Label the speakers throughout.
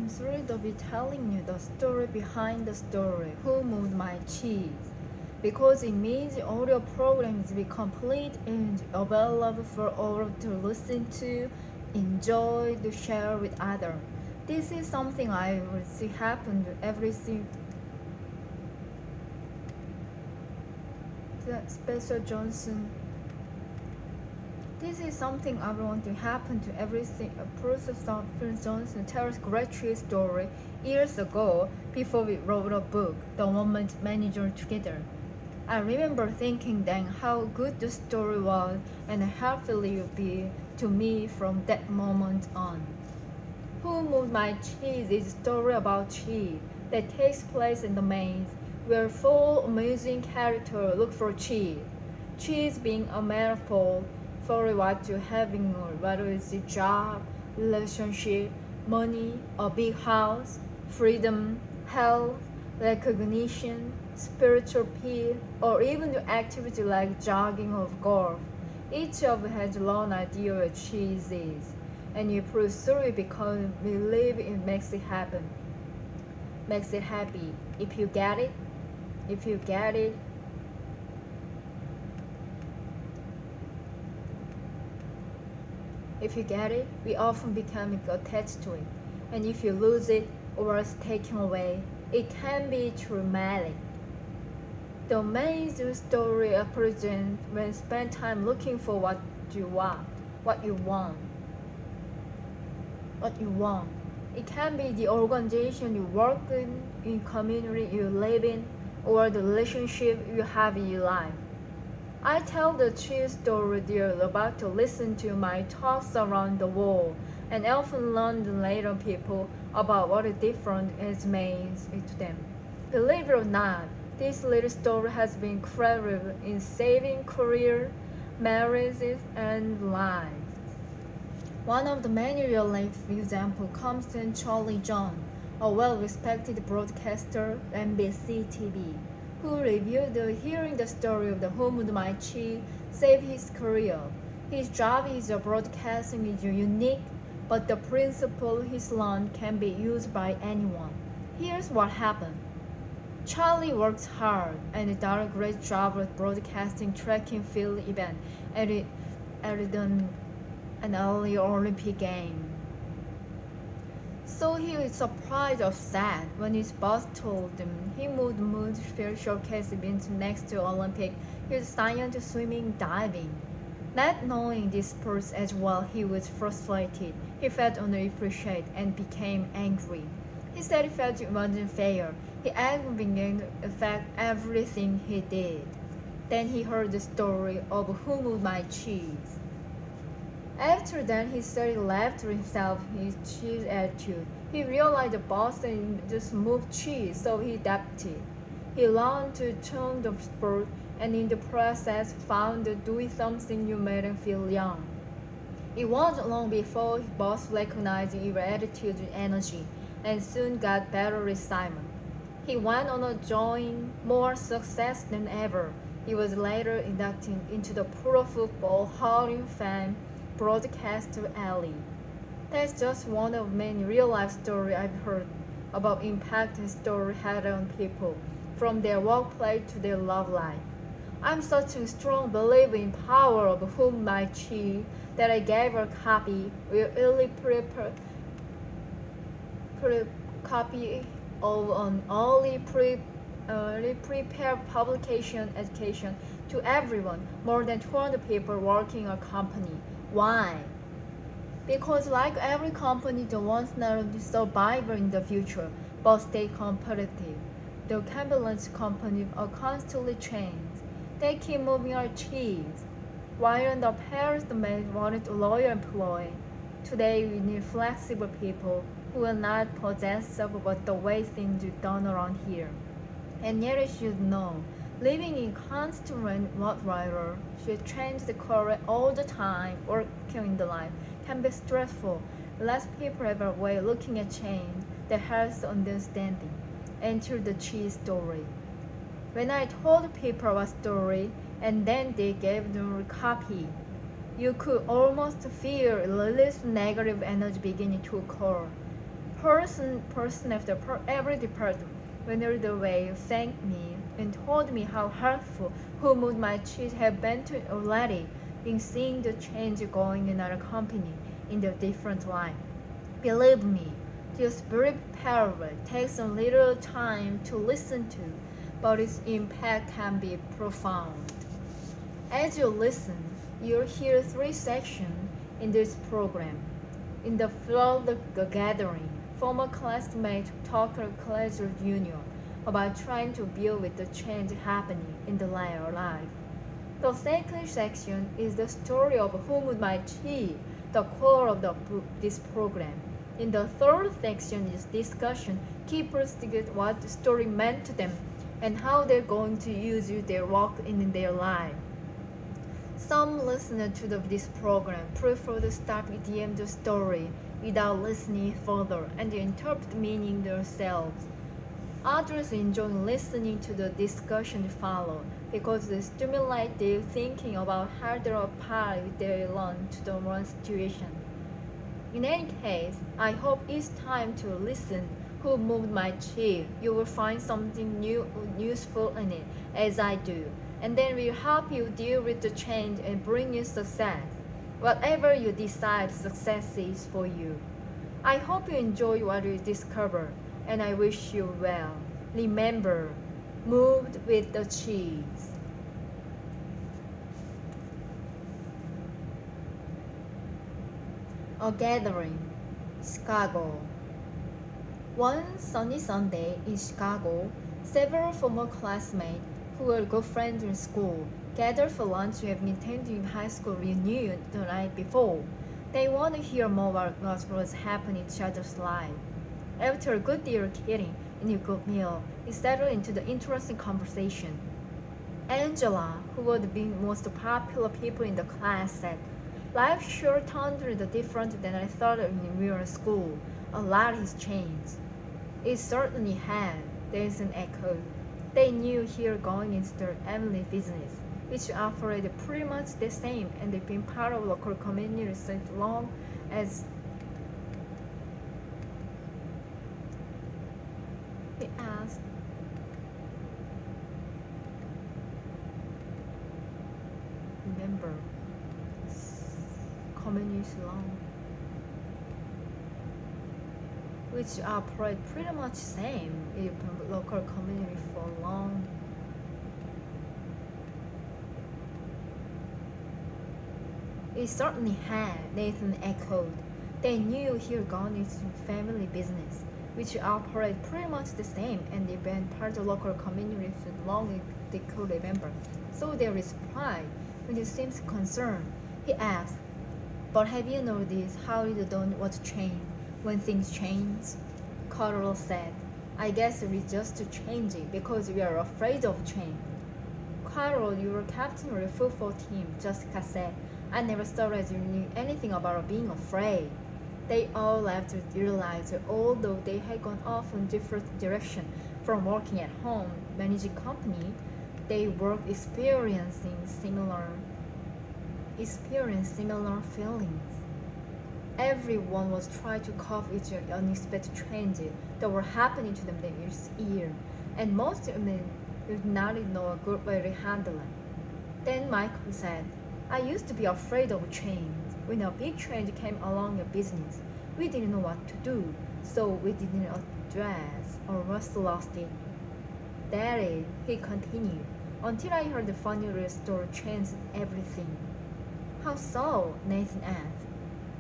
Speaker 1: I'm thrilled to be telling you the story behind the story, Who Moved My Cheese? Because it means audio programs will be complete and available for all to listen to, enjoy, to share with others. This is something I will see happen to every Spencer Johnson. This is something I want to happen to every Professor Johnson tells a great true story years ago before we wrote a book, The Moment Manager Together. I remember thinking then how good the story was and how helpful it would be to me from that moment on. Who Moved My Cheese is a story about cheese that takes place in the maze, where four amazing characters look for cheese. Cheese being a metaphor for what you're having, or whether it's a job, relationship, money, a big house, freedom, health, recognition, spiritual peace, or even the activity like jogging or golf. Each of us has a own idea what cheese is, and you pursue it because we believe it makes it happen, makes it happy. If you get it, if you get it, we often become attached to it. And if you lose it or it's taken away, it can be traumatic. The amazing story presents when you spend time looking for what you want. It can be the organization you work in community you live in, or the relationship you have in your life. I tell the true story you're about to listen to my talks around the world, and often learn the later people about what a difference it means to them. Believe it or not, this little story has been incredible in saving careers, marriages, and lives. One of the many real-life examples comes from Charlie John, a well-respected broadcaster NBC TV, who reviewed hearing the story of the Who Moved My Cheese saved his career. His job is broadcasting is unique, but the principle he's learned can be used by anyone. Here's what happened. Charlie works hard and does a great job at broadcasting track and field event at an early Olympic game. So he was surprised or sad when his boss told him he would move field showcase event next to Olympic. He was science, swimming, diving. Not knowing these sports as well, he was frustrated. He felt underappreciated and became angry. He said he felt it wasn't fair. He anger began to affect everything he did. Then he heard the story of Who Moved My Cheese. After that, he started laughing to himself his cheese attitude. He realized the boss didn't just move cheese, so he adapted. He learned to turn the sport, and in the process found that doing something new made him feel young. It wasn't long before his boss recognized his attitude and energy, and soon got better assignment. He went on to enjoying more success than ever. He was later inducted into the Pro Football Hall of Fame broadcaster alley. That's just one of many real-life stories I've heard about impact his story had on people, from their workplace to their love life. I'm such a strong believer in power of Who Moved My Cheese that I gave a copy of an early prepared publication education to everyone, more than 200 people working in a company. Why? Because like every company, the ones not only survive in the future, but stay competitive. The Campbell's companies are constantly changed. They keep moving our cheese. While in the past, the men wanted a loyal employee. Today, we need flexible people who will not possess of what the way things are done around here. And yet you should know, living in constant whatever should change the career all the time, working in the life can be stressful. Less people have a way of looking at change that helps understanding. Enter the cheese story. When I told people a story and then they gave them a copy, you could almost feel a little negative energy beginning to occur. person after every department went the way thanked me and told me how helpful who moved my cheese have been to already in seeing the change going in our company in the different line. Believe me, this brief parable takes a little time to listen to, but its impact can be profound. As you listen, you'll hear three sections in this program. In the flow of the gathering, former classmates talk to class union about trying to deal with the change happening in the later life. The second section is the story of whom might he, the core of this program. In the third section is discussion keepers to get what the story meant to them and how they're going to use their work in their life. Some listeners to this program prefer to start with the end of the story without listening further and interpret meaning themselves. Others enjoy listening to the discussion follow because they stimulate their thinking about how they apply their learn to the one situation. In any case, I hope each time to listen who moved my chair, you will find something new useful in it, as I do, and then will help you deal with the change and bring you success, whatever you decide success is for you. I hope you enjoy what you discover, and I wish you well. Remember, moved with the cheese. A gathering, Chicago. One sunny Sunday in Chicago, several former classmates who were good friends in school gathered for lunch who had been attending high school reunion the night before. They wanted to hear more about what was happening in each other's life. After a good deal of kidding and a good meal, it settled into the interesting conversation. Angela, who would be most popular people in the class, said, "Life sure turned different than I thought when we were in school. A lot has changed." It certainly had, Jason echoed. They knew here going into their family business, which operated pretty much the same, and they've been part of local communities as long as he asked. Remember, communities long, which operate pretty much same in local community for long. It certainly had, Nathan echoed. They knew here gone into family business, which operate pretty much the same, and they've been part of local community for long as they could remember. So they replied, when he seems concerned. He asked, "But have you noticed how you don't want to change when things change?" Carol said, "I guess we're just changing because we are afraid of change." "Carol, you were captain of the football team," Jessica said. "I never thought that you knew anything about being afraid." They all laughed to realize that although they had gone off in different directions from working at home, managing company, they were experiencing similar feelings. Everyone was trying to cope with the unexpected changes that were happening to them this year, and most of them did not know a good way to handle it. Then Michael said, "I used to be afraid of change. When a big change came along in business, we didn't know what to do, so we didn't address or just lost it." "That is," he continued, "until I heard the funny little story changed everything." "How so?" Nathan asked.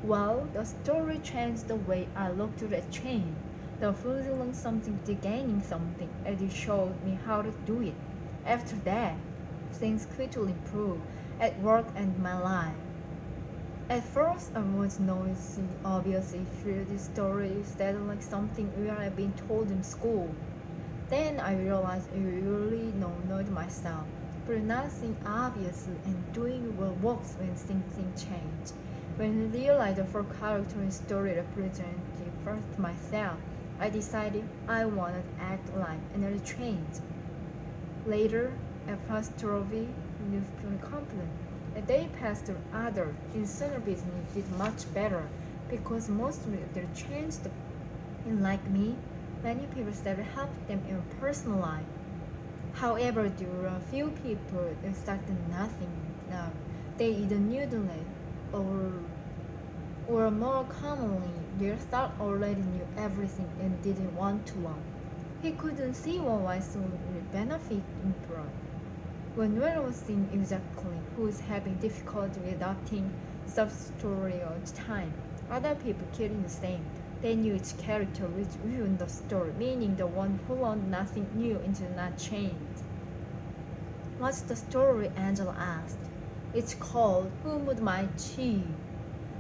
Speaker 1: "Well, the story changed the way I looked at change. The losing something to gaining something, and it showed me how to do it. After that, things quickly improved at work and my life." At first, I was noisy, obviously feel this story sounded like something we had been told in school. Then I realized I really annoyed myself for nothing obvious and doing what works when things change. When I realized the four character in story represented first myself, I decided I wanted to act like another change. Later, apostrophe was feeling confident. A day passed to others in similar business did much better because most of their changed And like me, many people started helping them in personal life. However, there were a few people that started nothing. Now, they either knew the way or more commonly, they thought already knew everything and didn't want to learn. He couldn't see why someone would benefit in abroad. When one was seeing exactly who was having difficulty with adopting sub-story all the time, other people kept the same. They knew each character which ruined the story, meaning the one who learned nothing new and did not change. What's the story? Angela asked. It's called Who Moved My Cheese?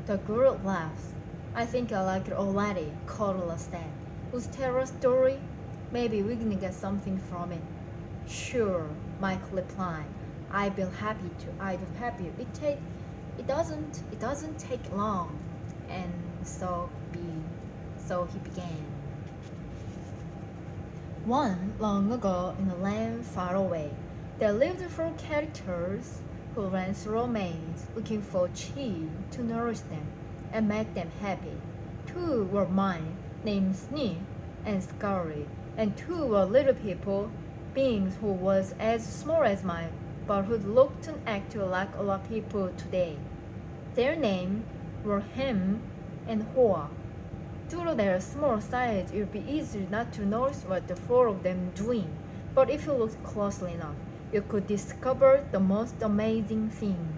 Speaker 1: The girl laughs. I think I like it already, Corolla said. Who's tell a story? Maybe we can get something from it. Sure, Michael replied. I'd be happy to. It doesn't take long. And so he began. One long ago in a land far away, there lived four characters who ran through a maze looking for cheese to nourish them and make them happy. Two were mine, named Snip and Scurry, and two were little people, beings who was as small as mine, but who looked and acted like a lot of people today. Their names were Hem and Hoa. Due to their small size, it would be easy not to notice what the four of them doing, but if you looked closely enough, you could discover the most amazing things.